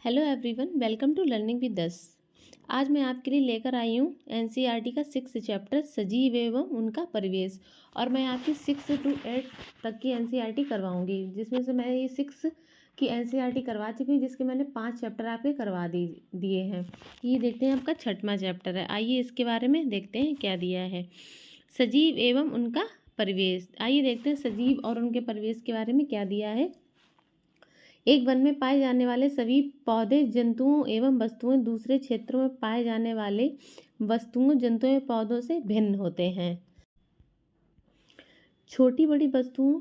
Hello everyone, welcome to learning with us. आज मैं आपके लिए लेकर आई हूँ एनसीईआरटी का 6 चैप्टर सजीव एवं उनका परिवेश। और मैं आपकी 6 to 8 तक की एनसीईआरटी करवाऊंगी, जिसमें से मैं ये 6 की एनसीईआरटी करवा चुकी हूँ, जिसके मैंने 5 चैप्टर आपके करवा दिए हैं। ये देखते हैं, आपका 6वां चैप्टर है। आइए इसके बारे में देखते हैं क्या दिया है। सजीव एवं उनका परिवेश। आइए देखते हैं सजीव और उनके परिवेश के बारे में क्या दिया है। एक वन में पाए जाने वाले सभी पौधे, जंतुओं एवं वस्तुएं दूसरे क्षेत्रों में पाए जाने वाले वस्तुओं, जंतुओं एवं पौधों से भिन्न होते हैं। छोटी बड़ी वस्तुओं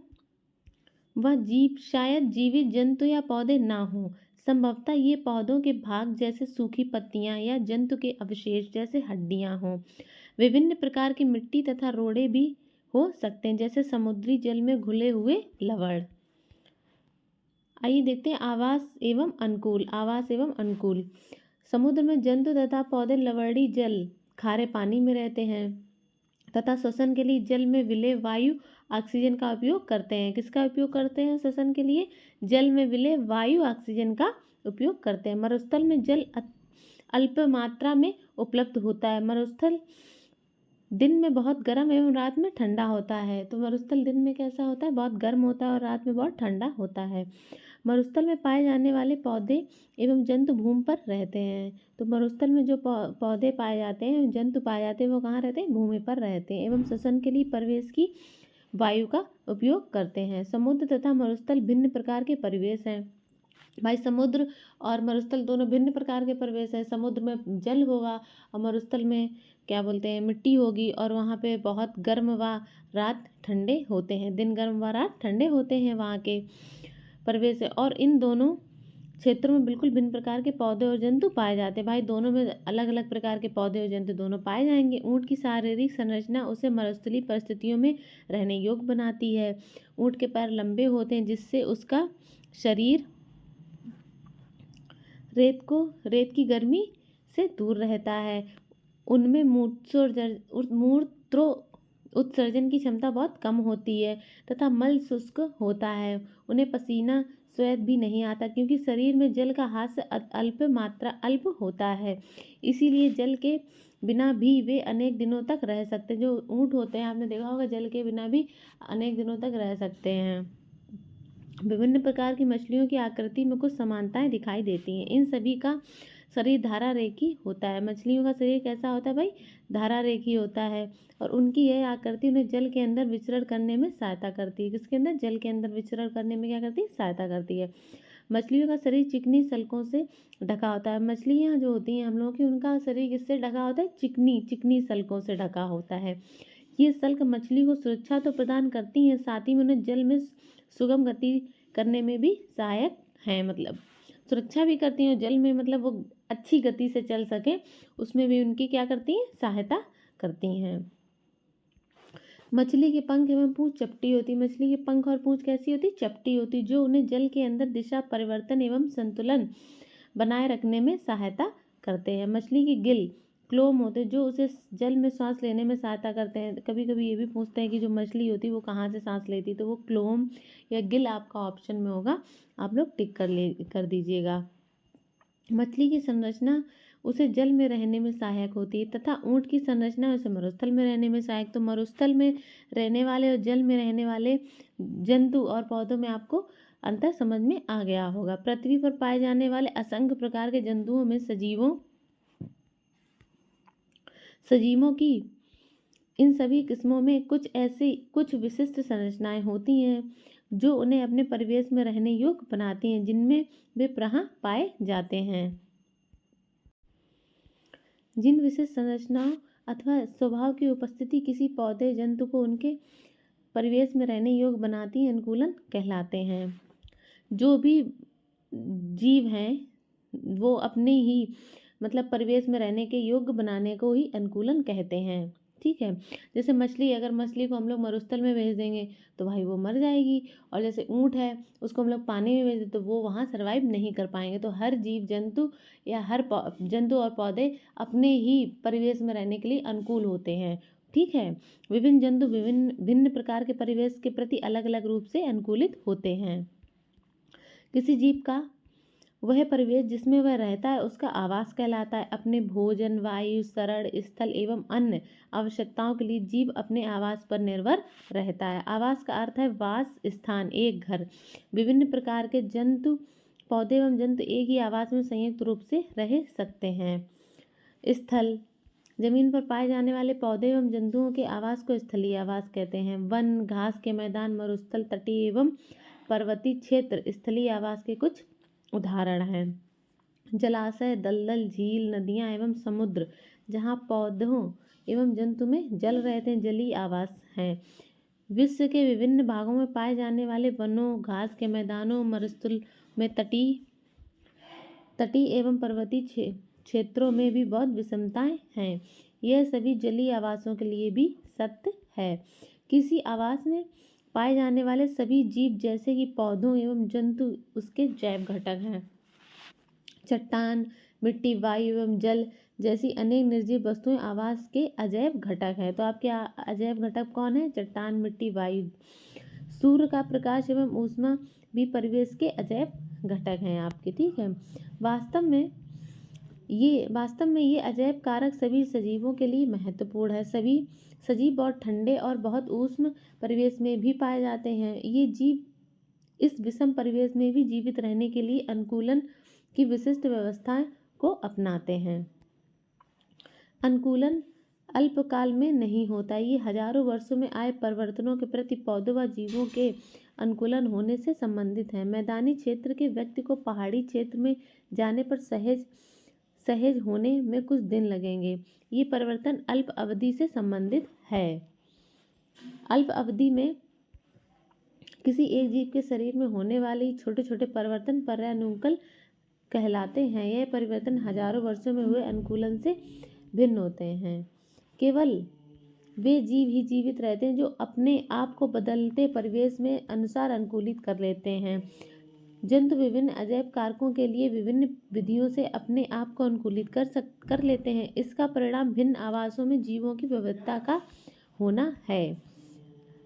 व जीव शायद जीवित जंतु या पौधे ना हों। संभवतः ये पौधों के भाग जैसे सूखी पत्तियां या जंतु के अवशेष जैसे हड्डियां हों। विभिन्न प्रकार की मिट्टी तथा रोड़े भी हो सकते हैं, जैसे समुद्री जल में घुले हुए लवण। आइए देखते हैं आवास एवं अनुकूल। आवास एवं अनुकूल। समुद्र में जंतु तथा पौधे लवणीय जल, खारे पानी में रहते हैं तथा श्वसन के लिए जल में विलेय वायु ऑक्सीजन का उपयोग करते हैं। किसका उपयोग करते हैं श्वसन के लिए? जल में विलेय वायु ऑक्सीजन का उपयोग करते हैं। मरुस्थल में जल अल्प मात्रा में उपलब्ध होता है। मरुस्थल दिन में बहुत गर्म एवं रात में ठंडा होता है। तो मरुस्थल दिन में कैसा होता है? बहुत गर्म होता है और रात में बहुत ठंडा होता है। मरुस्थल में पाए जाने वाले पौधे एवं जंतु भूमि पर रहते हैं। तो मरुस्थल में जो पौधे पाए जाते हैं, जंतु पाए जाते हैं, वो कहाँ रहते हैं? भूमि पर रहते हैं। एवं श्वसन के लिए परिवेश की वायु का उपयोग करते हैं। समुद्र तथा मरुस्थल भिन्न प्रकार के परिवेश हैं। भाई, समुद्र और मरुस्थल दोनों भिन्न प्रकार के परिवेश हैं। समुद्र में जल होगा और मरुस्थल में क्या बोलते हैं, मिट्टी होगी, और वहाँ पे बहुत गर्म व रात ठंडे होते हैं। दिन गर्म व रात ठंडे होते हैं वहाँ के परिवेश है। और इन दोनों क्षेत्रों में बिल्कुल भिन्न प्रकार के पौधे और जंतु पाए जाते हैं। भाई, दोनों में अलग अलग प्रकार के पौधे और जंतु दोनों पाए जाएंगे। ऊँट की शारीरिक संरचना उसे मरुस्थलीय परिस्थितियों में रहने योग्य बनाती है। ऊँट के पैर लंबे होते हैं, जिससे उसका शरीर रेत की गर्मी से दूर रहता है। उनमें मूत्र उत्सर्जन की क्षमता बहुत कम होती है तथा मल शुष्क होता है। उन्हें पसीना स्वेद भी नहीं आता, क्योंकि शरीर में जल का हास्य अल्प होता है। इसीलिए जल के बिना भी वे अनेक दिनों तक रह सकते हैं। जो ऊँट होते हैं, आपने देखा होगा, जल के बिना भी अनेक दिनों तक रह सकते हैं। विभिन्न प्रकार की मछलियों की आकृति में कुछ समानताएं दिखाई देती हैं। इन सभी का शरीर धारा रेखी होता है। मछलियों का शरीर कैसा होता है भाई? धारा रेखी होता है। और उनकी यह आकृति उन्हें जल के अंदर विचरण करने में सहायता करती है। किसके अंदर? जल के अंदर विचरण करने में क्या करती है? सहायता करती है। मछलियों का शरीर चिकनी सल्कों से ढका होता है। मछलियाँ जो होती हैं हम लोगों की, उनका शरीर किससे ढका होता है? चिकनी सल्कों से ढका होता है। ये सल्क मछली को सुरक्षा तो प्रदान करती हैं, साथ ही में उन्हें जल में सुगम गति करने में भी सहायक हैं। मतलब सुरक्षा भी करती हैं, जल में मतलब वो अच्छी गति से चल सके, उसमें भी उनकी क्या करती हैं? सहायता करती हैं। मछली के पंख एवं पूंछ चपटी होती है। मछली के पंख और पूंछ कैसी होती? चपटी होती, जो उन्हें जल के अंदर दिशा परिवर्तन एवं संतुलन बनाए रखने में सहायता करते हैं। मछली के गिल क्लोम होते हैं, जो उसे जल में सांस लेने में सहायता करते हैं। कभी कभी ये भी पूछते हैं कि जो मछली होती है वो कहाँ से सांस लेती है, तो वो क्लोम या गिल आपका ऑप्शन में होगा, आप लोग टिक कर दीजिएगा। मछली की संरचना उसे जल में रहने में सहायक होती है तथा ऊँट की संरचना उसे मरुस्थल में रहने में सहायक। तो मरुस्थल में रहने वाले और जल में रहने वाले जंतु और पौधों में आपको अंतर समझ में आ गया होगा। पृथ्वी पर पाए जाने वाले असंख्य प्रकार के जंतुओं में सजीवों की इन सभी किस्मों में कुछ विशिष्ट संरचनाएं होती हैं, जो उन्हें अपने परिवेश में रहने योग्य बनाती हैं, जिनमें वे प्रायः पाए जाते हैं। जिन विशिष्ट संरचनाओं अथवा स्वभाव की उपस्थिति किसी पौधे जंतु को उनके परिवेश में रहने योग्य बनाती हैं, अनुकूलन कहलाते हैं। जो भी जीव हैं वो अपने ही मतलब परिवेश में रहने के योग्य बनाने को ही अनुकूलन कहते हैं। ठीक है। जैसे मछली, अगर मछली को हम लोग मरुस्थल में भेज देंगे तो भाई वो मर जाएगी। और जैसे ऊँट है, उसको हम लोग पानी में भेज दें तो वो वहाँ सर्वाइव नहीं कर पाएंगे। तो हर जीव जंतु या हर जंतु और पौधे अपने ही परिवेश में रहने के लिए अनुकूल होते हैं। ठीक है। विभिन्न जंतु भिन्न प्रकार के परिवेश के प्रति अलग अलग रूप से अनुकूलित होते हैं। किसी जीव का वह परिवेश जिसमें वह रहता है उसका आवास कहलाता है। अपने भोजन, वायु, शरण स्थल एवं अन्य आवश्यकताओं के लिए जीव अपने आवास पर निर्भर रहता है। आवास का अर्थ है वास स्थान, एक घर। विभिन्न प्रकार के जंतु, पौधे एवं जंतु एक ही आवास में संयुक्त रूप से रह सकते हैं। स्थल, जमीन पर पाए जाने वाले पौधे एवं जंतुओं के आवास को स्थलीय आवास कहते हैं। वन, घास के मैदान, मरुस्थल, तटीय एवं पर्वतीय क्षेत्र स्थलीय आवास के कुछ उदाहरण हैं। जलाशय, दलदल, झील, नदियां एवं समुद्र जहाँ पौधों एवं जंतु में जल रहते हैं, जलीय आवास हैं। विश्व के विभिन्न भागों में पाए जाने वाले वनों, घास के मैदानों, मरुस्थल में तटीय एवं पर्वतीय क्षेत्रों में भी बहुत विषमताएं हैं। यह सभी जलीय आवासों के लिए भी सत्य है। किसी आवास में पाए जाने वाले सभी जीव जैसे कि पौधों एवं जंतु उसके जैव घटक हैं। चट्टान, मिट्टी, वायु एवं जल जैसी अनेक निर्जीव वस्तुएं आवास के अजैव घटक हैं। तो आपके अजैव घटक कौन है? चट्टान, मिट्टी, वायु। सूर्य का प्रकाश एवं ऊष्मा भी परिवेश के अजैव घटक हैं आपके, ठीक है। वास्तव में ये अजैव कारक सभी सजीवों के लिए महत्वपूर्ण है। सभी सजीव बहुत ठंडे और बहुत उष्ण परिवेश में भी पाए जाते हैं। ये जीव इस विषम परिवेश में भी जीवित रहने के लिए अनुकूलन की विशिष्ट व्यवस्थाएं को अपनाते हैं। अनुकूलन अल्पकाल में नहीं होता, ये हजारों वर्षों में आए परिवर्तनों के प्रति पौधों व जीवों के अनुकूलन होने से संबंधित है। मैदानी क्षेत्र के व्यक्ति को पहाड़ी क्षेत्र में जाने पर सहज होने में कुछ दिन लगेंगे। ये परिवर्तन अल्प अवधि से संबंधित है। अल्प अवधि में किसी एक जीव के शरीर में होने वाले छोटे छोटे परिवर्तन पर्यानुकूलन कहलाते हैं। यह परिवर्तन हजारों वर्षों में हुए अनुकूलन से भिन्न होते हैं। केवल वे जीव ही जीवित रहते हैं जो अपने आप को बदलते परिवेश में अनुसार अनुकूलित कर लेते हैं। जंतु विभिन्न अजैव कारकों के लिए विभिन्न विधियों से अपने आप को अनुकूलित कर लेते हैं। इसका परिणाम भिन्न आवासों में जीवों की विविधता का होना है।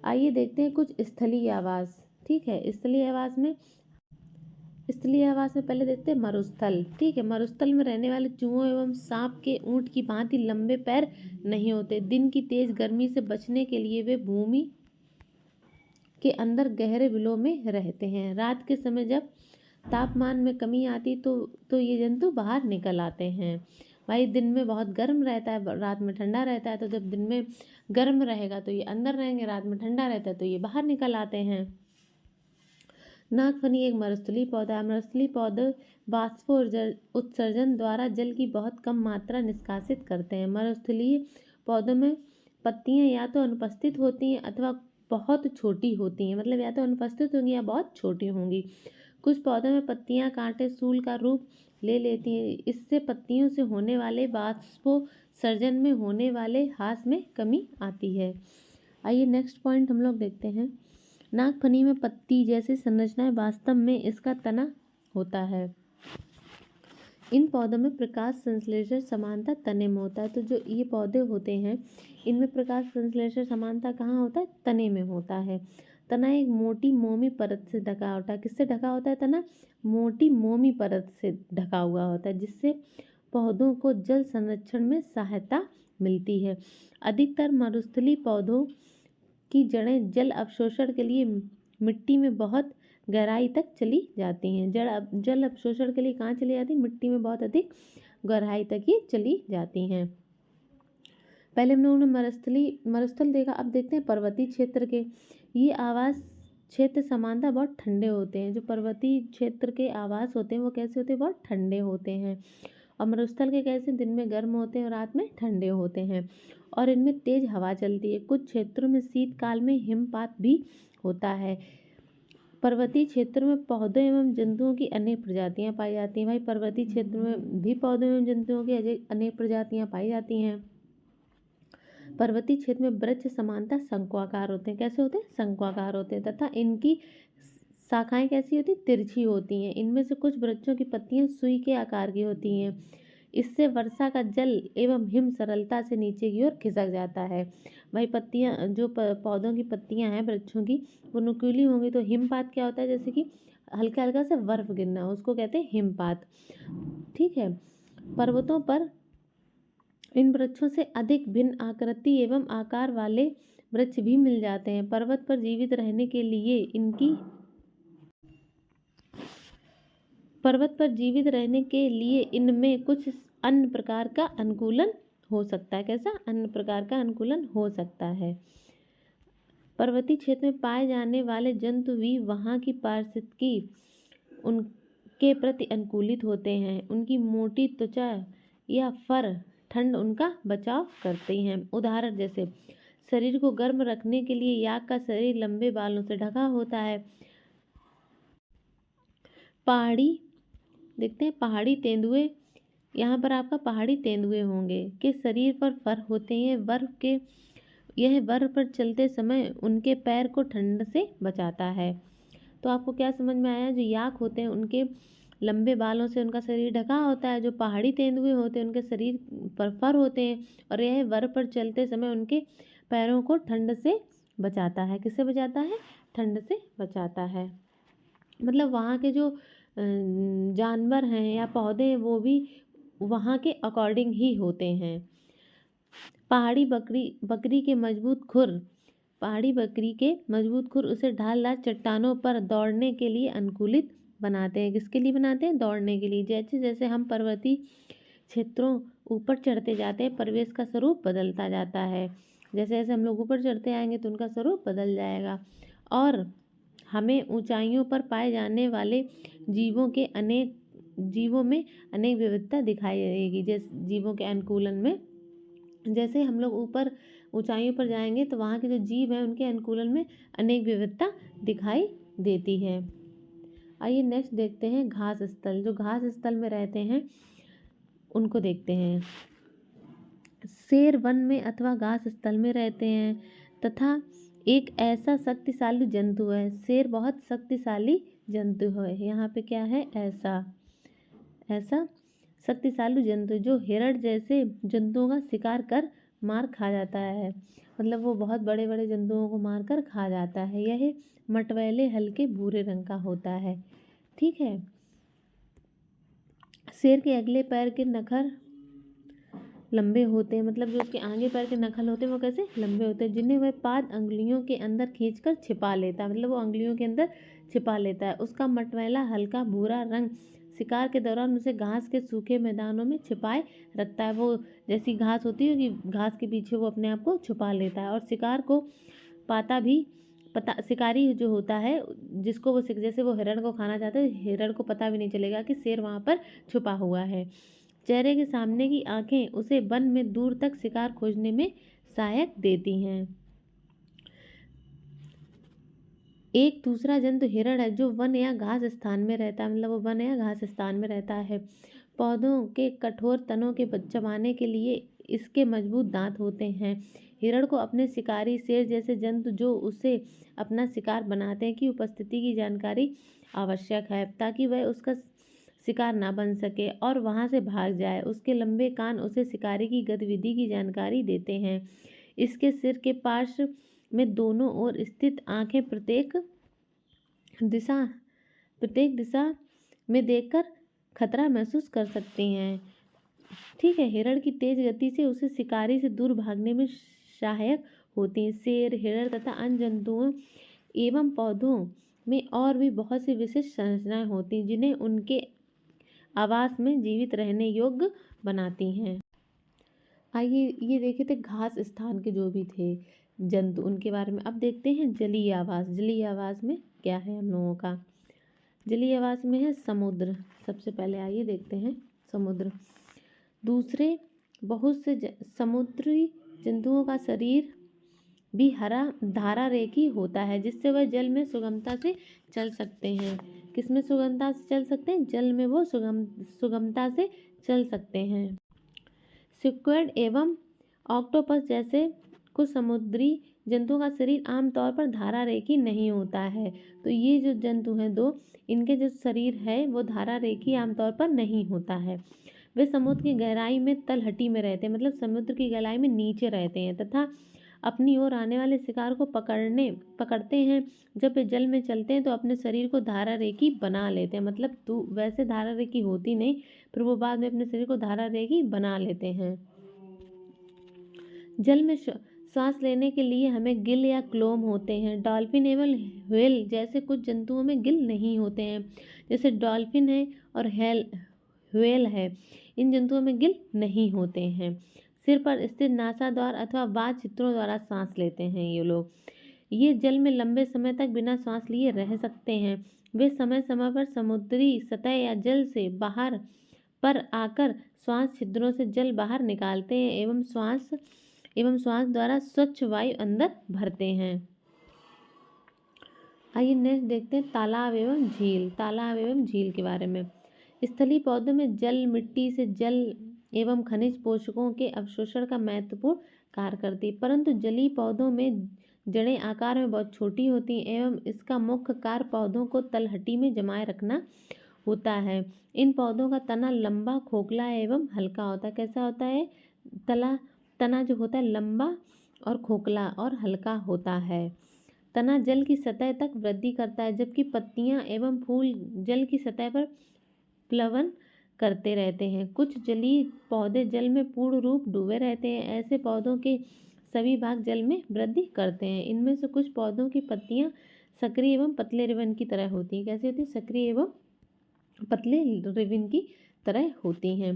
आइए देखते हैं कुछ स्थलीय आवास, ठीक है। स्थलीय आवास में पहले देखते हैं मरुस्थल, ठीक है। मरुस्थल में रहने वाले चूहों एवं सांप के ऊंट की भांति लंबे पैर नहीं होते। दिन की तेज गर्मी से बचने के लिए वे भूमि के अंदर गहरे बिलों में रहते हैं। रात के समय जब तापमान में कमी आती तो ये जंतु बाहर निकल आते हैं। भाई दिन में बहुत गर्म रहता है, रात में ठंडा रहता है, तो जब दिन में गर्म रहेगा तो ये अंदर रहेंगे, रात में ठंडा रहता है तो ये बाहर निकल आते हैं। नागफनी एक मरुस्थलीय पौधा है। मरुस्थलीय पौधे वाष्पो उत्सर्जन द्वारा जल की बहुत कम मात्रा निष्कासित करते हैं। मरुस्थलीय पौधों में पत्तियां या तो अनुपस्थित होती हैं अथवा बहुत छोटी होती हैं, मतलब या तो अनुपस्थित होंगी या बहुत छोटी होंगी। कुछ पौधों में पत्तियां कांटे सूल का रूप ले लेती हैं। इससे पत्तियों से होने वाले वाष्पोत्सर्जन में होने वाले ह्रास में कमी आती है। आइए नेक्स्ट पॉइंट हम लोग देखते हैं। नागफनी में पत्ती जैसी संरचनाएं, वास्तव में इसका तना होता है। इन पौधों में प्रकाश संश्लेषण समानता तने में होता है। तो जो ये पौधे होते हैं इनमें प्रकाश संश्लेषण समानता कहाँ होता है? तने में होता है। तना एक मोटी मोमी परत से ढका होता है। किससे ढका होता है तना? मोटी मोमी परत से ढका हुआ होता है, जिससे पौधों को जल संरक्षण में सहायता मिलती है। अधिकतर मरुस्थलीय पौधों की जड़ें जल अवशोषण के लिए मिट्टी में बहुत गहराई तक चली जाती हैं। जल अवशोषण के लिए कहाँ चली जाती हैं? मिट्टी में बहुत अधिक गहराई तक ये चली जाती हैं। पहले हम लोगों ने मरुस्थल देखा, अब देखते हैं पर्वतीय क्षेत्र के। ये आवास क्षेत्र समानता बहुत ठंडे होते हैं। जो पर्वतीय क्षेत्र के आवास होते हैं वो कैसे होते हैं? बहुत ठंडे होते हैं। और मरुस्थल के कैसे? दिन में गर्म होते हैं और रात में ठंडे होते हैं, और इनमें तेज हवा चलती है। कुछ क्षेत्रों में शीतकाल में हिमपात भी होता है। पर्वतीय क्षेत्र में पौधों एवं जंतुओं की अनेक प्रजातियां पाई जाती हैं। भाई पर्वतीय क्षेत्र में भी पौधों एवं जंतुओं की अनेक प्रजातियां पाई जाती हैं। पर्वतीय क्षेत्र में वृक्ष समानता शंक्वाकार होते हैं। कैसे होते हैं? शंक्वाकार होते हैं, तथा इनकी शाखाएं कैसी होती? तिरछी होती हैं। इनमें से कुछ वृक्षों की पत्तियां सुई के आकार की होती हैं। इससे वर्षा का जल एवं हिम सरलता से नीचे की ओर खिसक जाता है। भाई पत्तियां, जो पौधों की पत्तियां हैं वृक्षों की, वो नुकीली होंगी तो हिमपात क्या होता है? जैसे कि हल्का हल्का से बर्फ गिरना, उसको कहते हैं हिमपात। ठीक है। पर्वतों पर इन वृक्षों से अधिक भिन्न आकृति एवं आकार वाले वृक्ष भी मिल जाते हैं। पर्वत पर जीवित रहने के लिए इनमें कुछ अन्य प्रकार का अनुकूलन हो सकता है। कैसा? अन्य प्रकार का अनुकूलन हो सकता है। पर्वतीय क्षेत्र में पाए जाने वाले जंतु भी वहाँ की पारिस्थितिकी उनके प्रति अनुकूलित होते हैं। उनकी मोटी त्वचा या फर ठंड उनका बचाव करती हैं। उदाहरण जैसे शरीर को गर्म रखने के लिए याक का शरीर लंबे बालों से ढका होता है। पहाड़ी देखते हैं, पहाड़ी तेंदुए, यहाँ पर आपका पहाड़ी तेंदुए होंगे के शरीर पर फर होते हैं। यह बर्फ पर चलते समय उनके पैर को ठंड से बचाता है। तो आपको क्या समझ में आया? जो याक होते हैं उनके लंबे बालों से उनका शरीर ढका होता है। जो पहाड़ी तेंदुए होते हैं उनके शरीर पर फर होते हैं और यह बर्फ पर चलते समय उनके पैरों को ठंड से बचाता है। किससे बचाता है? ठंड से बचाता है। मतलब वहाँ के जो जानवर हैं या पौधे हैं वो भी वहाँ के अकॉर्डिंग ही होते हैं। पहाड़ी बकरी के मजबूत खुर उसे ढालदार चट्टानों पर दौड़ने के लिए अनुकूलित बनाते हैं। किसके लिए बनाते हैं? दौड़ने के लिए। जैसे जैसे हम पर्वतीय क्षेत्रों ऊपर चढ़ते जाते हैं, परिवेश का स्वरूप बदलता जाता है। जैसे जैसे हम लोग ऊपर चढ़ते आएंगे तो उनका स्वरूप बदल जाएगा और हमें ऊंचाइयों पर पाए जाने वाले जीवों में अनेक विविधता दिखाई देगी। जैसे जीवों के अनुकूलन में, जैसे हम लोग ऊपर ऊंचाइयों पर जाएंगे तो वहाँ के जो जीव हैं उनके अनुकूलन में अनेक विविधता दिखाई देती है। आइए नेक्स्ट देखते हैं घास स्थल। जो घास स्थल में रहते हैं उनको देखते हैं। शेर वन में अथवा घास स्थल में रहते हैं तथा एक ऐसा शक्तिशाली जंतु है। शेर बहुत शक्तिशाली जंतु है। यहाँ पे क्या है? ऐसा शक्तिशाली जंतु जो हिरण जैसे जंतुओं का शिकार कर मार खा जाता है। मतलब वो बहुत बड़े बड़े जंतुओं को मार कर खा जाता है। यह मटमैले हल्के भूरे रंग का होता है। ठीक है। शेर के अगले पैर के नखर लंबे होते हैं। मतलब जो उसके आगे पैर के नखल होते हैं वो कैसे? लंबे होते हैं, जिन्हें वह पाद अंगुलियों के अंदर खींचकर छिपा लेता है। मतलब वो अंगुलियों के अंदर छिपा लेता है। उसका मटमैला हल्का भूरा रंग शिकार के दौरान उसे घास के सूखे मैदानों में छिपाए रखता है। वो जैसी घास होती है कि घास के पीछे वो अपने आप को छुपा लेता है और शिकार को शिकारी जो होता है जिसको वो जैसे वो हिरण को खाना चाहता है, हिरण को पता भी नहीं चलेगा कि शेर वहाँ पर छुपा हुआ है। चेहरे के सामने की आंखें उसे वन में दूर तक शिकार खोजने में सहायक देती हैं। एक दूसरा जंतु हिरण है जो वन या घास स्थान में रहता है। मतलब वो वन या घास स्थान में रहता है। पौधों के कठोर तनों के चबाने के लिए इसके मजबूत दांत होते हैं। हिरण को अपने शिकारी शेर जैसे जंतु जो उसे अपना शिकार बनाते हैं की उपस्थिति की जानकारी आवश्यक है ताकि वह उसका शिकार ना बन सके और वहां से भाग जाए। उसके लंबे कान उसे शिकारी की गतिविधि की जानकारी देते हैं। इसके सिर के पार्श्व में दोनों ओर स्थित आंखें प्रत्येक दिशा में देखकर खतरा महसूस कर सकती हैं। ठीक है। हिरण की तेज गति से उसे शिकारी से दूर भागने में सहायक होती हैं। शेर, हिरण तथा अन्य जंतुओं एवं पौधों में और भी बहुत सी विशिष्ट संरचनाएं होती हैं जिन्हें उनके आवास में जीवित रहने योग्य बनाती हैं। आइए ये देखे थे घास स्थान के जो भी थे जंतु उनके बारे में। अब देखते हैं जलीय आवास। जलीय आवास में क्या है हम लोगों का? जलीय आवास में है समुद्र। सबसे पहले आइए देखते हैं समुद्र। दूसरे बहुत से समुद्री जंतुओं का शरीर भी धारा रेखी होता है जिससे वह जल में सुगमता से चल सकते हैं। किसमें सुगमता से चल सकते हैं? जल में वो सुगमता से चल सकते हैं। स्क्विड एवं ऑक्टोपस जैसे कुछ समुद्री जंतुओं का शरीर आमतौर पर धारा रेखी नहीं होता है। तो ये जो जंतु हैं दो, इनके जो शरीर है वो धारा रेखी आमतौर पर नहीं होता है। वे समुद्र की गहराई में तलहटी में रहते हैं। मतलब समुद्र की गहराई में नीचे रहते हैं तथा अपनी ओर आने वाले शिकार को पकड़ते हैं। जब वे जल में चलते हैं तो अपने शरीर को धारा रेखी बना लेते हैं, मतलब वैसे धारा रेखी होती नहीं, फिर वो बाद में अपने शरीर को धारा रेखी बना लेते हैं। जल में सांस लेने के लिए हमें गिल या क्लोम होते हैं। डॉल्फिन एवं व्हेल जैसे कुछ जंतुओं में गिल नहीं होते हैं, जैसे डॉल्फिन है और व्हेल है। इन जंतुओं में गिल नहीं होते हैं। सिर पर स्थित नासा द्वार अथवा बाह्य छिद्रों द्वारा सांस लेते हैं ये लोग। ये जल में लंबे समय तक बिना सांस लिए रह सकते हैं। वे समय समय पर समुद्री सतह या जल से बाहर पर आकर श्वास छिद्रों से जल बाहर निकालते हैं एवं श्वास द्वारा स्वच्छ वायु अंदर भरते हैं। आइए नेक्स्ट देखते हैं तालाब एवं झील के बारे में। स्थलीय पौधों में जल मिट्टी से जल एवं खनिज पोषकों के अवशोषण का महत्वपूर्ण कार्य करती है, परंतु जलीय पौधों में जड़ें आकार में बहुत छोटी होती हैं एवं इसका मुख्य कार्य पौधों को तलहटी में जमाए रखना होता है। इन पौधों का तना लंबा, खोखला एवं हल्का होता है। कैसा होता है? तना जो होता है लंबा और खोखला और हल्का होता है। तना जल की सतह तक वृद्धि करता है, जबकि पत्तियां एवं फूल जल की सतह पर प्लवन करते रहते हैं। कुछ जलीय पौधे जल में पूर्ण रूप डूबे रहते हैं। ऐसे पौधों के सभी भाग जल में वृद्धि करते हैं। इनमें से कुछ पौधों की पत्तियां सक्रिय एवं पतले रिबन की तरह होती हैं। कैसी होती है? सक्रिय एवं पतले रिबन की तरह होती हैं।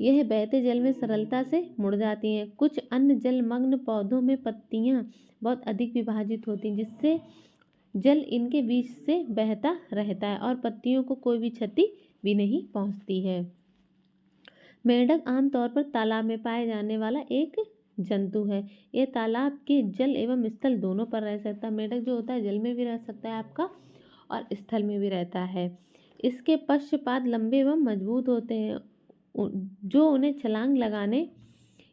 यह बहते जल में सरलता से मुड़ जाती हैं। कुछ अन्य जलमग्न पौधों में पत्तियां बहुत अधिक विभाजित होती हैं, जिससे जल इनके बीच से बहता रहता है और पत्तियों को कोई भी क्षति भी नहीं पहुंचती है। मेंढक आमतौर पर तालाब में पाए जाने वाला एक जंतु है। यह तालाब के जल एवं स्थल दोनों पर रह सकता है। मेंढक जो होता है जल में भी रह सकता है आपका और स्थल में भी रहता है। इसके पश्चपाद लंबे एवं मजबूत होते हैं, जो उन्हें छलांग लगाने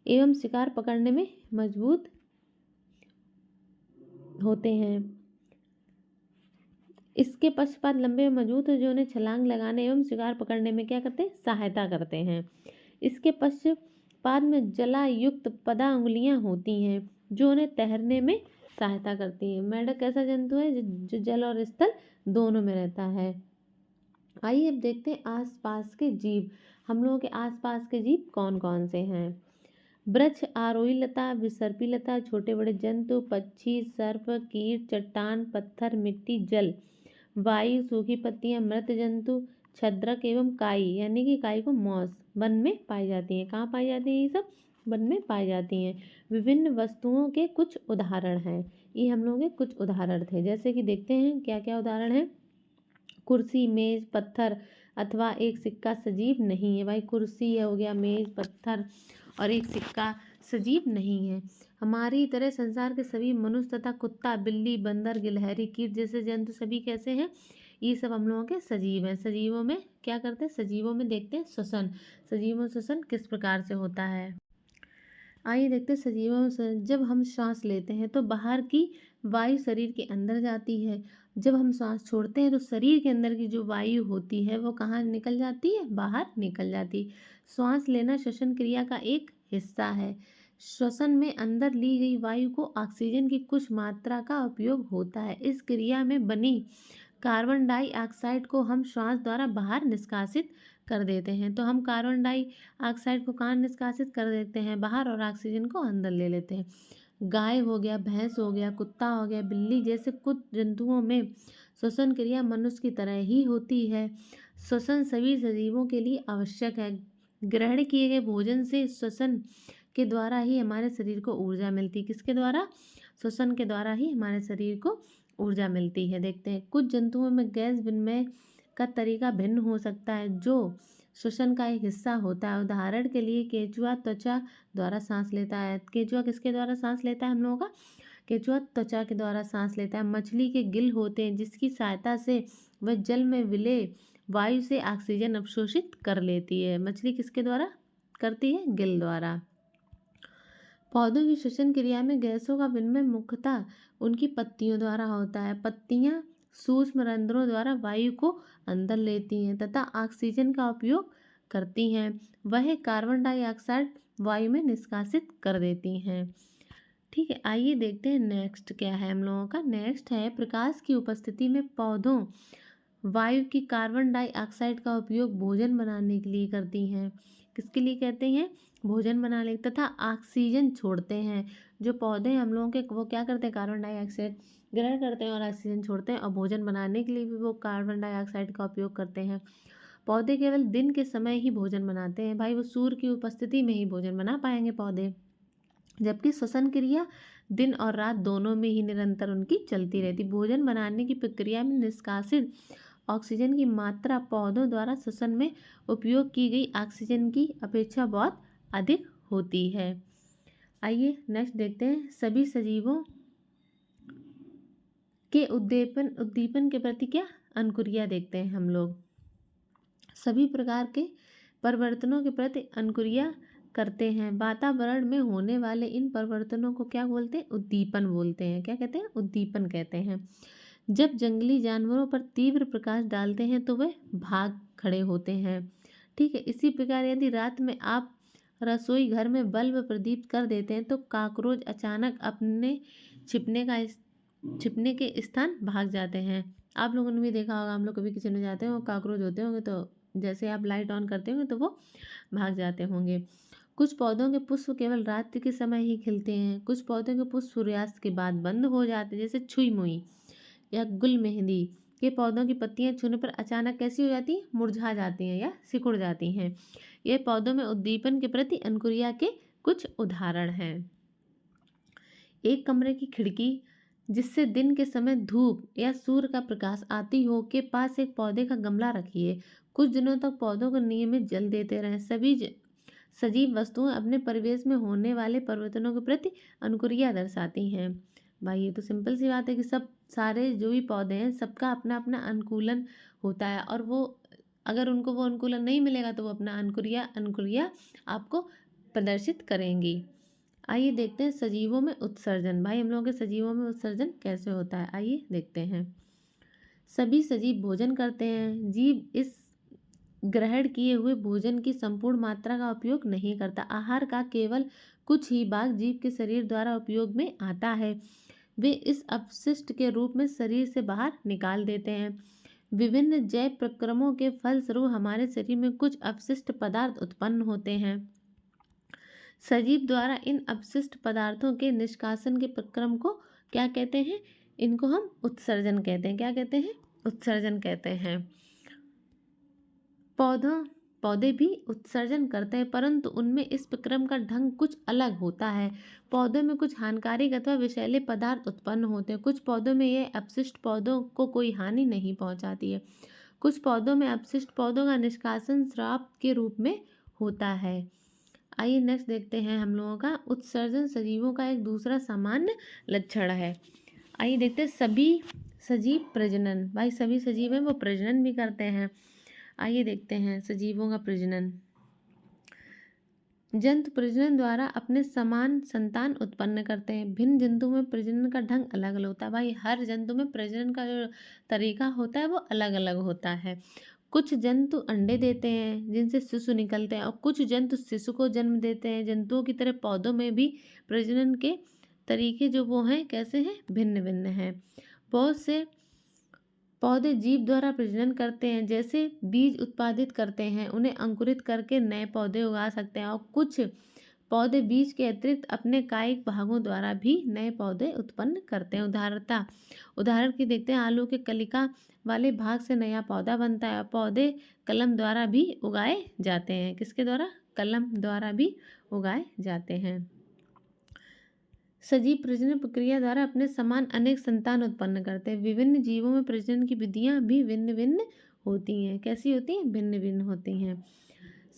एवं शिकार पकड़ने में मजबूत होते हैं। इसके पश्चपाद लंबे एवं मजबूत है, जो उन्हें छलांग लगाने एवं शिकार पकड़ने में क्या करते हैं? सहायता करते हैं। इसके पश्चपाद में जलायुक्त पदा अंगुलियां होती हैं, जो उन्हें तैरने में सहायता करती हैं। मेंढक ऐसा जंतु है जो जल और स्थल दोनों में रहता है। आइए अब देखते हैं आसपास के जीव। हम लोगों के आसपास के जीव कौन कौन से हैं? वृक्ष, आरोही लता, विसर्पी लता, छोटे बड़े जंतु, पक्षी, सर्प, कीट, चट्टान, पत्थर, मिट्टी, जल, वायु, सूखी पत्तियां, मृत जंतु, छद्रक एवं काई, यानी कि काई को मॉस वन में पाई जाती हैं। कहाँ पाई जाती हैं? ये सब वन में पाई जाती हैं। विभिन्न वस्तुओं के कुछ उदाहरण हैं। ये हम लोगों के कुछ उदाहरण थे, जैसे कि देखते हैं क्या क्या उदाहरण है। कुर्सी, मेज, पत्थर अथवा एक सिक्का सजीव नहीं है। भाई कुर्सी हो गया, मेज, पत्थर और एक सिक्का सजीव नहीं है। हमारी तरह संसार के सभी मनुष्य तथा कुत्ता, बिल्ली, बंदर, गिलहरी, कीट जैसे जंतु सभी कैसे हैं? ये सब हम लोगों के सजीव हैं। सजीवों में क्या करते हैं? सजीवों में देखते हैं श्वसन। सजीवों में श्वसन किस प्रकार से होता है? आइए देखते हैं सजीवों में। जब हम सांस लेते हैं तो बाहर की वायु शरीर के अंदर जाती है। जब हम सांस छोड़ते हैं तो शरीर के अंदर की जो वायु होती है वो कहाँ निकल जाती है? बाहर निकल जाती है। श्वास लेना श्वसन क्रिया का एक हिस्सा है। श्वसन में अंदर ली गई वायु को ऑक्सीजन की कुछ मात्रा का उपयोग होता है। इस क्रिया में बनी कार्बन डाइऑक्साइड को हम श्वास द्वारा बाहर निष्कासित कर देते हैं। तो हम कार्बन डाइऑक्साइड को कहाँ निष्कासित कर देते हैं? बाहर, और ऑक्सीजन को अंदर ले लेते हैं। गाय हो गया, भैंस हो गया, कुत्ता हो गया, बिल्ली जैसे कुछ जंतुओं में श्वसन क्रिया मनुष्य की तरह ही होती है। श्वसन सभी सजीवों के लिए आवश्यक है। ग्रहण किए गए भोजन से श्वसन के द्वारा ही हमारे शरीर को ऊर्जा मिलती है। किसके द्वारा? श्वसन के द्वारा ही हमारे शरीर को ऊर्जा मिलती है। देखते हैं कुछ जंतुओं में गैस विनिमय का तरीका भिन्न हो सकता है, जो श्वसन का एक हिस्सा होता है। उदाहरण के लिए केंचुआ त्वचा द्वारा सांस लेता है। केंचुआ किसके द्वारा सांस लेता है हम लोगों का? केंचुआ त्वचा के द्वारा सांस लेता है। मछली के गिल होते हैं, जिसकी सहायता से वह जल में विलय वायु से ऑक्सीजन अवशोषित कर लेती है। मछली किसके द्वारा करती है? गिल द्वारा। पौधों की श्वसन क्रिया में गैसों का विनिमय मुख्यतः उनकी पत्तियों द्वारा होता है। पत्तियां सूक्ष्म रंध्रों द्वारा वायु को अंदर लेती हैं तथा ऑक्सीजन का उपयोग करती हैं। वह कार्बन डाइऑक्साइड वायु में निष्कासित कर देती हैं। ठीक है, आइए देखते हैं नेक्स्ट क्या है हम लोगों का। नेक्स्ट है प्रकाश की उपस्थिति में पौधों वायु की कार्बन डाइऑक्साइड का उपयोग भोजन बनाने के लिए करती हैं। किसके लिए कहते हैं? भोजन बनाने तथा ऑक्सीजन छोड़ते हैं। जो पौधे हम लोगों के वो क्या करते हैं? कार्बन डाइऑक्साइड ग्रहण करते हैं और ऑक्सीजन छोड़ते हैं, और भोजन बनाने के लिए भी वो कार्बन डाइऑक्साइड का उपयोग करते हैं। पौधे केवल दिन के समय ही भोजन बनाते हैं भाई, वो सूर्य की उपस्थिति में ही भोजन बना पाएंगे पौधे, जबकि श्वसन क्रिया दिन और रात दोनों में ही निरंतर उनकी चलती रहती। भोजन बनाने की प्रक्रिया में निष्कासित ऑक्सीजन की मात्रा पौधों द्वारा श्वसन में उपयोग की गई ऑक्सीजन की अपेक्षा बहुत अधिक होती है। आइए नेक्स्ट देखते हैं सभी सजीवों के उद्दीपन के प्रति क्या अनुक्रिया देखते हैं हम लोग। सभी प्रकार के परिवर्तनों के प्रति अनुक्रिया करते हैं। वातावरण में होने वाले इन परिवर्तनों को क्या बोलते हैं? उद्दीपन बोलते हैं। क्या कहते हैं? उद्दीपन कहते हैं। जब जंगली जानवरों पर तीव्र प्रकाश डालते हैं तो वे भाग खड़े होते हैं। ठीक है, इसी प्रकार यदि रात में आप रसोई घर में बल्ब प्रदीप्त कर देते हैं तो कॉकरोच अचानक अपने छिपने के स्थान भाग जाते हैं। आप लोगों ने भी देखा होगा, हम लोग कभी किचन में जाते हैं, वो कॉकरोच होते होंगे तो जैसे आप लाइट ऑन करते होंगे तो वो भाग जाते होंगे। कुछ पौधों के पुष्प केवल रात्रि के समय ही खिलते हैं। कुछ पौधों के पुष्प सूर्यास्त के बाद बंद हो जाते हैं, जैसे छुई मुई या गुल मेहंदी के पौधों की पत्तियां छूने पर अचानक कैसी हो जाती हैं? मुरझा जाती हैं या सिकुड़ जाती हैं। ये पौधों में उद्दीपन के प्रति अनुक्रिया के कुछ उदाहरण हैं। एक कमरे की खिड़की जिससे दिन के समय धूप या सूर्य का प्रकाश आती हो के पास एक पौधे का गमला रखिए। कुछ दिनों तक पौधों को नियमित जल देते रहें। सभी सजीव वस्तुएं अपने परिवेश में होने वाले परिवर्तनों के प्रति अनुक्रिया दर्शाती हैं। भाई ये तो सिंपल सी बात है कि सब सारे जो भी पौधे हैं सबका अपना अपना अनुकूलन होता है, और वो अगर उनको वो अनुकूलन नहीं मिलेगा तो वो अपना अनुक्रिया आपको प्रदर्शित करेंगी। आइए देखते हैं सजीवों में उत्सर्जन। भाई हम लोगों के सजीवों में उत्सर्जन कैसे होता है, आइए देखते हैं। सभी सजीव भोजन करते हैं। जीव इस ग्रहण किए हुए भोजन की संपूर्ण मात्रा का उपयोग नहीं करता। आहार का केवल कुछ ही भाग जीव के शरीर द्वारा उपयोग में आता है। वे इस अपशिष्ट के रूप में शरीर से बाहर निकाल देते हैं। विभिन्न जैव प्रक्रमों के फलस्वरूप हमारे शरीर में कुछ अपशिष्ट पदार्थ उत्पन्न होते हैं। सजीव द्वारा इन अपशिष्ट पदार्थों के निष्कासन के प्रक्रम को क्या कहते हैं? इनको हम उत्सर्जन कहते हैं। क्या कहते हैं? उत्सर्जन कहते हैं। पौधे भी उत्सर्जन करते हैं, परंतु उनमें इस प्रक्रम का ढंग कुछ अलग होता है। पौधों में कुछ हानिकारक अथवा विषैले पदार्थ उत्पन्न होते हैं। कुछ पौधों में यह अपशिष्ट पौधों को कोई हानि नहीं पहुंचाती है। कुछ पौधों में अपशिष्ट पौधों का निष्कासन श्राप के रूप में होता है। आइए नेक्स्ट देखते हैं हम लोगों का उत्सर्जन सजीवों का एक दूसरा सामान्य लक्षण है। आइए देखते हैं सभी सजीव प्रजनन। भाई सभी सजीव हैं वो प्रजनन भी करते हैं। आइए देखते हैं सजीवों का प्रजनन। जंतु प्रजनन द्वारा अपने समान संतान उत्पन्न करते हैं। भिन्न जंतुओं में प्रजनन का ढंग अलग अलग होता है। भाई हर जंतु में प्रजनन का जो तरीका होता है वो अलग अलग होता है। कुछ जंतु अंडे देते हैं जिनसे शिशु निकलते हैं, और कुछ जंतु शिशु को जन्म देते हैं। जंतुओं की तरह पौधों में भी प्रजनन के तरीके जो वो हैं कैसे हैं? भिन्न भिन्न हैं। बहुत से पौधे जीव द्वारा प्रजनन करते हैं, जैसे बीज उत्पादित करते हैं, उन्हें अंकुरित करके नए पौधे उगा सकते हैं, और कुछ पौधे बीज के अतिरिक्त अपने कायिक भागों द्वारा भी नए पौधे उत्पन्न करते हैं। उदाहरण की देखते हैं, आलू के कलिका वाले भाग से नया पौधा बनता है। और पौधे कलम द्वारा भी उगाए जाते हैं। किसके द्वारा? कलम द्वारा भी उगाए जाते हैं। सजीव प्रजनन प्रक्रिया द्वारा अपने समान अनेक संतान उत्पन्न करते हैं। विभिन्न जीवों में प्रजनन की विधियां भी भिन्न भिन्न होती हैं। कैसी होती हैं? भिन्न भिन्न होती हैं।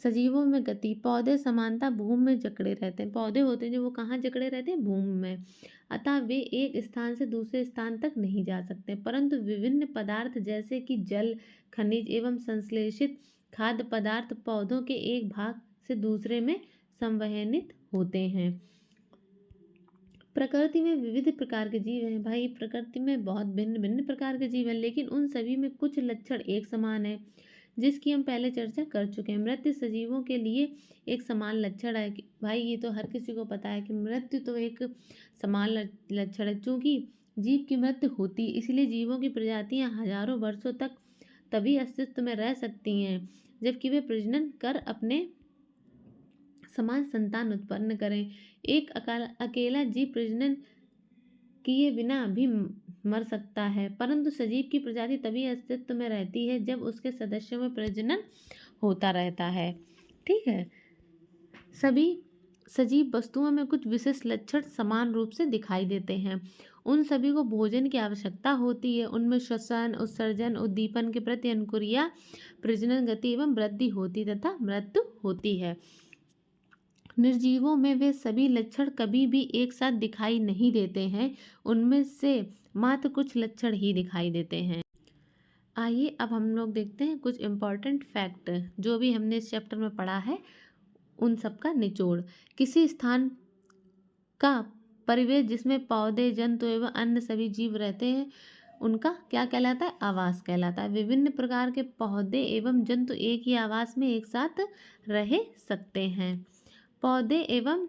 सजीवों में गति। पौधे समानता भूमि में जकड़े रहते हैं। पौधे होते हैं जो वो कहाँ जकड़े रहते हैं? भूमि में। अतः वे एक स्थान से दूसरे स्थान तक नहीं जा सकते, परंतु विभिन्न पदार्थ जैसे कि जल, खनिज एवं संश्लेषित खाद्य पदार्थ पौधों के एक भाग से दूसरे में संवहनित होते हैं। प्रकृति में विविध प्रकार के जीव हैं। भाई प्रकृति में बहुत भिन्न भिन्न प्रकार के जीव हैं, लेकिन उन सभी में कुछ लक्षण एक समान है। जिसकी हम पहले चर्चा कर चुके हैं। मृत्यु सजीवों के लिए एक समान लक्षण है भाई, ये तो हर किसी को पता है कि मृत्यु तो एक समान लक्षण है। चूंकि जीव की मृत्यु होती, इसलिए जीवों की प्रजातियां हजारों वर्षों तक तभी अस्तित्व में रह सकती हैं जबकि वे प्रजनन कर अपने समान संतान उत्पन्न करें। एक अकेला जीव प्रजनन किए बिना भी मर सकता है, परंतु सजीव की प्रजाति तभी अस्तित्व में रहती है जब उसके सदस्यों में प्रजनन होता रहता है। ठीक है, सभी सजीव वस्तुओं में कुछ विशेष लक्षण समान रूप से दिखाई देते हैं। उन सभी को भोजन की आवश्यकता होती है। उनमें श्वसन, उत्सर्जन, उद्दीपन के प्रति अनुक्रिया, प्रजनन गति एवं वृद्धि होती तथा मृत्यु होती है। निर्जीवों में वे सभी लक्षण कभी भी एक साथ दिखाई नहीं देते हैं, उनमें से मात्र कुछ लक्षण ही दिखाई देते हैं। आइए अब हम लोग देखते हैं कुछ इम्पॉर्टेंट फैक्ट जो भी हमने इस चैप्टर में पढ़ा है, उन सब का निचोड़। किसी स्थान का परिवेश जिसमें पौधे, जंतु एवं अन्य सभी जीव रहते हैं उनका क्या कहलाता है? आवास कहलाता है। विभिन्न प्रकार के पौधे एवं जंतु एक ही आवास में एक साथ रह सकते हैं। पौधे एवं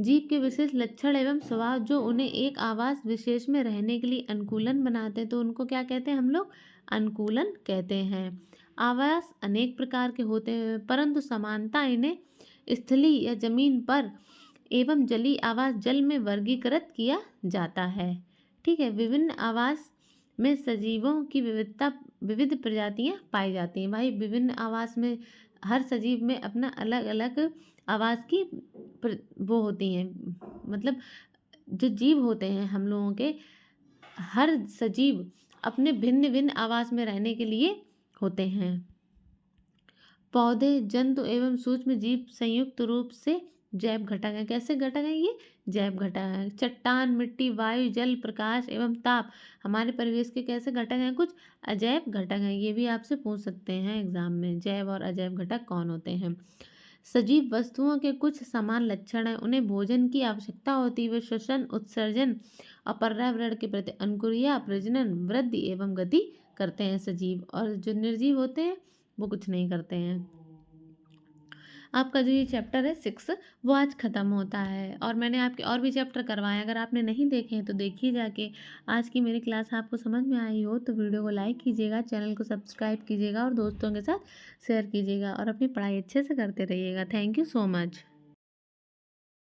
जीव के विशेष लक्षण एवं स्वभाव जो उन्हें एक आवास विशेष में रहने के लिए अनुकूलन बनाते हैं, तो उनको क्या कहते हैं हम लोग? अनुकूलन कहते हैं। आवास अनेक प्रकार के होते हैं, परंतु समानता इन्हें स्थलीय या जमीन पर एवं जलीय आवास जल में वर्गीकृत किया जाता है। ठीक है, विभिन्न आवास में सजीवों की विविध प्रजातियां पाई जाती हैं। भाई विभिन्न आवास में हर सजीव में अपना अलग अलग आवास की वो होती हैं, मतलब जो जीव होते हैं हम लोगों के, हर सजीव अपने भिन्न भिन्न आवास में रहने के लिए होते हैं। पौधे, जंतु एवं सूक्ष्म जीव संयुक्त रूप से जैव घटक हैं। कैसे घटक हैं ये? जैव घटक हैं। चट्टान, मिट्टी, वायु, जल, प्रकाश एवं ताप हमारे परिवेश के कैसे घटक हैं? कुछ अजैव घटक हैं। ये भी आपसे पूछ सकते हैं एग्जाम में, जैव और अजैव घटक कौन होते हैं। सजीव वस्तुओं के कुछ समान लक्षण हैं। उन्हें भोजन की आवश्यकता होती है। वे श्वसन, उत्सर्जन और पर्यावरण के प्रति अनुक्रिया, प्रजनन, वृद्धि एवं गति करते हैं सजीव। और जो निर्जीव होते हैं वो कुछ नहीं करते हैं। आपका जो ये चैप्टर है 6 वो आज ख़त्म होता है, और मैंने आपके और भी चैप्टर करवाए, अगर आपने नहीं देखे हैं तो देखिए जाके। आज की मेरी क्लास आपको समझ में आई हो तो वीडियो को लाइक कीजिएगा, चैनल को सब्सक्राइब कीजिएगा और दोस्तों के साथ शेयर कीजिएगा और अपनी पढ़ाई अच्छे से करते रहिएगा। Thank you so much.